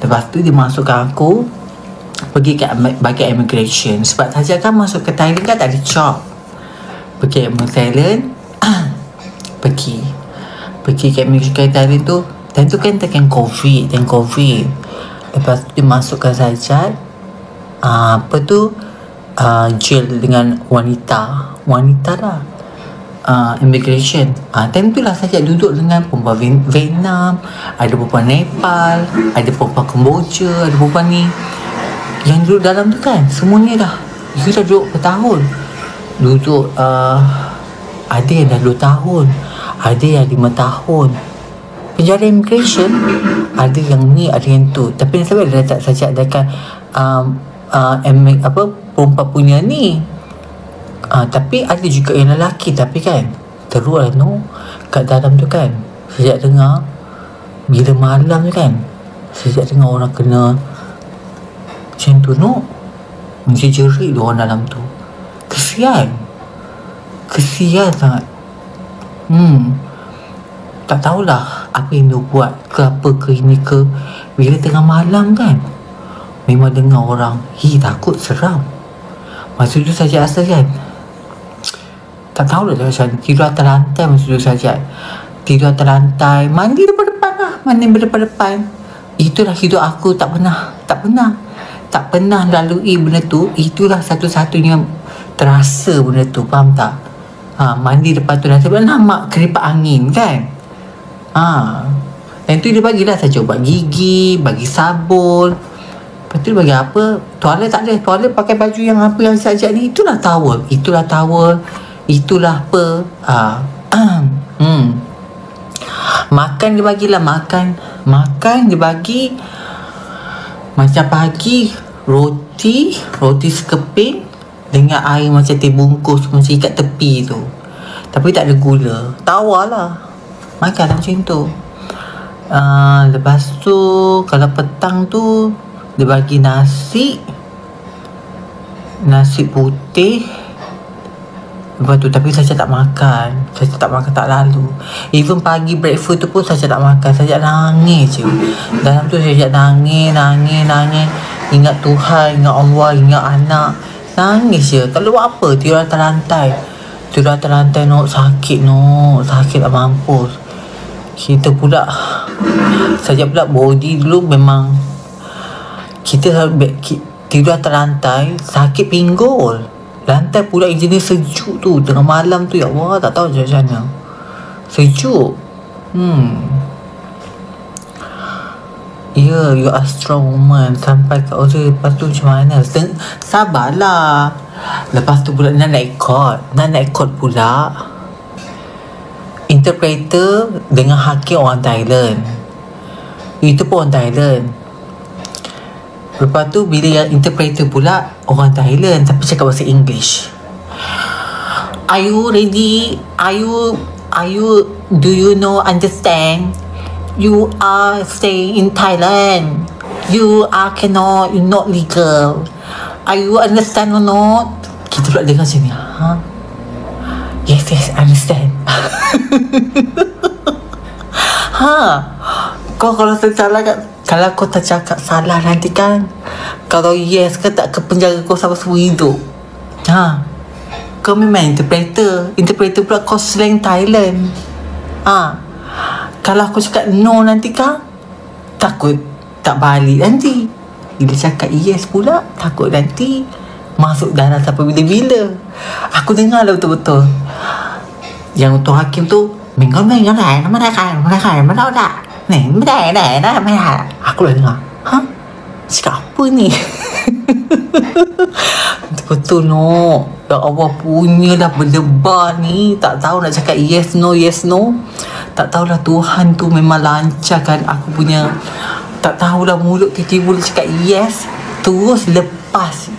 Lepas tu dia masukkan aku pergi ke bagian immigration. Sebab Saja kan masuk ke Thailand kan tak ada job. Pergi Thailand pergi ke immigration Thailand tu. Dan tu kan tekan COVID. Lepas tu dia masukkan Saja jail dengan wanita lah, immigration. Time tu lah Saja duduk dengan perempuan Vietnam, ada perempuan Nepal, ada perempuan Kemboja, ada perempuan ni yang duduk dalam tu kan. Semuanya dah duduk bertahun. Duduk ada yang dah 2 tahun, ada yang 5 tahun penjara immigration. Ada yang ni, ada yang tu. Tapi nasib baik dia tak Saja adakan perempuan punya ni. Tapi ada juga yang lelaki. Tapi kan teruk lah kat dalam tu kan. Sejak dengar bila malam tu kan, sejak dengar orang kena macam tu mesti jerit dia orang dalam tu. Kesian sangat. Tak tahulah apa yang dia buat ke apa ke ini ke. Bila tengah malam kan, memang dengar orang takut, seram. Masa tu Saja rasa kan, tak tahulah dia macam tidur atas lantai. Masa tu Saja tidur atas lantai, mandi depan-depan. Itulah hidup aku. Tak pernah lalui benda tu. Itulah satu-satunya terasa benda tu. Faham tak? Mandi depan tu rasa nampak keriput angin kan. Dan tu dia bagilah Saja ubat gigi, bagi sabun. Lepas tu dia bagi apa, toilet tak ada. Toilet pakai baju yang apa yang Saja ni. Itulah towel. Itulah apa. Makan dia bagilah. Makan dia bagi. Macam pagi roti sekeping dengan air macam teh bungkus, macam ikat tepi tu, tapi tak ada gula. Tawar lah. Makan macam tu. Lepas tu kalau petang tu dia bagi nasi putih. Lepas tu tapi Saja tak makan. Tak lalu. Even pagi breakfast tu pun Saja tak makan. Saja nangis je. Dalam tu Saja nangis. Ingat Tuhan, ingat Allah, ingat anak. Nangis je. Tak lupa apa. Tidur atas lantai. Sakit tak mampus. Kita pula Saja pula body dulu memang kita tidur atas lantai, sakit pinggul. Lantai pula yang jenis sejuk tu, tengah malam tu, ya Allah, tak tahu macam mana. Sejuk. You are strong woman. Sampai kat hotel. Lepas tu macam mana? Sabarlah. Lepas tu pula nak naik court pula. Interpreter dengan hakim orang Thailand. Itu pun orang Thailand. Lepas tu bila yang interpreter pula orang Thailand tapi cakap bahasa English. Are you ready? Do you understand? You are staying in Thailand. You are not legal. Are you understand or not? Kita pula dengar sini. Yes, understand. Kau kalau salah kan, kalau kau tak cakap salah nanti kan, kalau yes ke tak ke penjara kau sampai seumur hidup. Kau memang interpreter pula kau slang Thailand. Kalau aku cakap no nanti kan, takut tak balik nanti. Bila cakap yes pula, takut nanti masuk dalam sampai bila-bila. Aku dengar lah betul-betul. Yang untuk hakim tu, mình có mình này nó mới tak ni aku lah dengar. Cakap apa ni? Betul ya Allah, punyalah berdebar ni. Tak tahu nak cakap yes no. Tak tahulah Tuhan tu memang lancarkan aku punya. Tak tahulah mulut tiba-tiba boleh cakap yes, terus lepas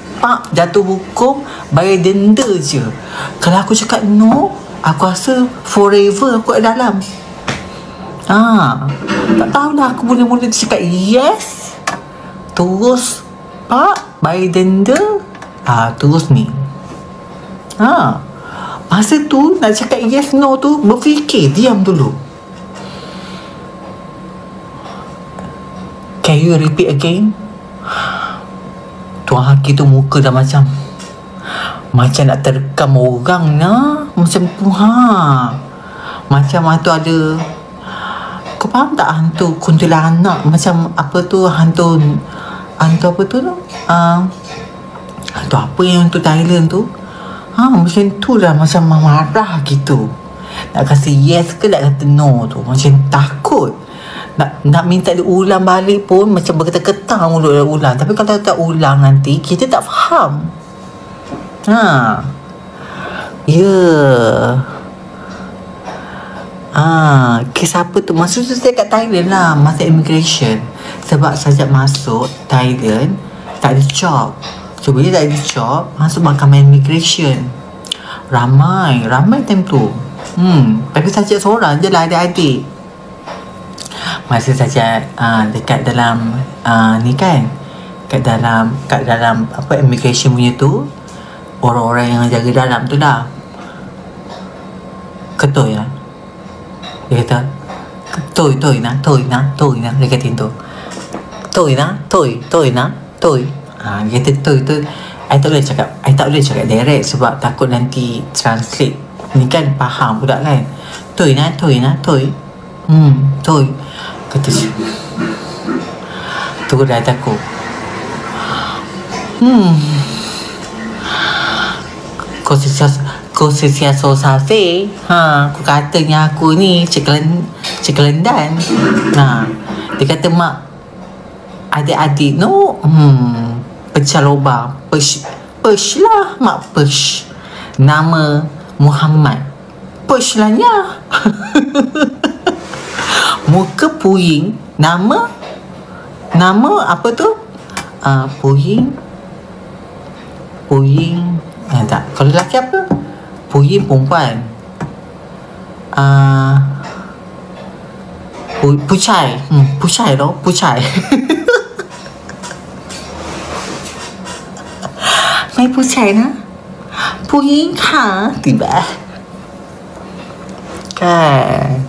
jatuh hukum, bayar denda je. Kalau aku cakap no, aku rasa forever aku kat dalam. Tak tahulah aku mula-mula cakap yes, terus bayar denda, terus ni. Masa tu nak cakap yes no tu berfikir, diam dulu. Can Can you repeat again? Tuan Hakim tu muka dah macam nak terkam orang lah. Macam tu macam tu ada, kau faham tak, hantu kuntilanak, macam apa tu, hantu apa tu hantu apa yang untuk Thailand tu, macam tu lah, macam marah gitu, nak kasi yes ke nak kata no tu, macam takut nak minta dia ulang balik pun macam bergetar-getar mulut dia ulang. Tapi kalau tak ulang nanti kita tak faham. Kes apa tu, maksud tu saya kat Thailand lah, masa immigration. Sebab sejak masuk Thailand tak ada job. So bila tak ada job, masuk mahkamah immigration. Ramai time tu. Tapi saja seorang je lah, adik-adik. Masa saja dekat dalam ni kan, kat dalam apa immigration punya tu, orang-orang yang jaga dalam tu lah ketoi lah. Dia kata toi na dia kata tu toi na dia kata toi. I tak boleh cakap direct sebab takut nanti translate ni kan, faham budak kan. Toi na toi kata si tu dah takut. Kau sesiasa safe. Aku katanya aku ni cekelendan. Dia kata mak adik-adik no pecah lubang. Push lah mak, push. Nama Muhammad, push lah nya. Muka Puing, nama apa tu? Puing tak, kalau lelaki apa? Puing perempuan. Pucai. Pucai. Mai pucai na? Puing tiba. Kan.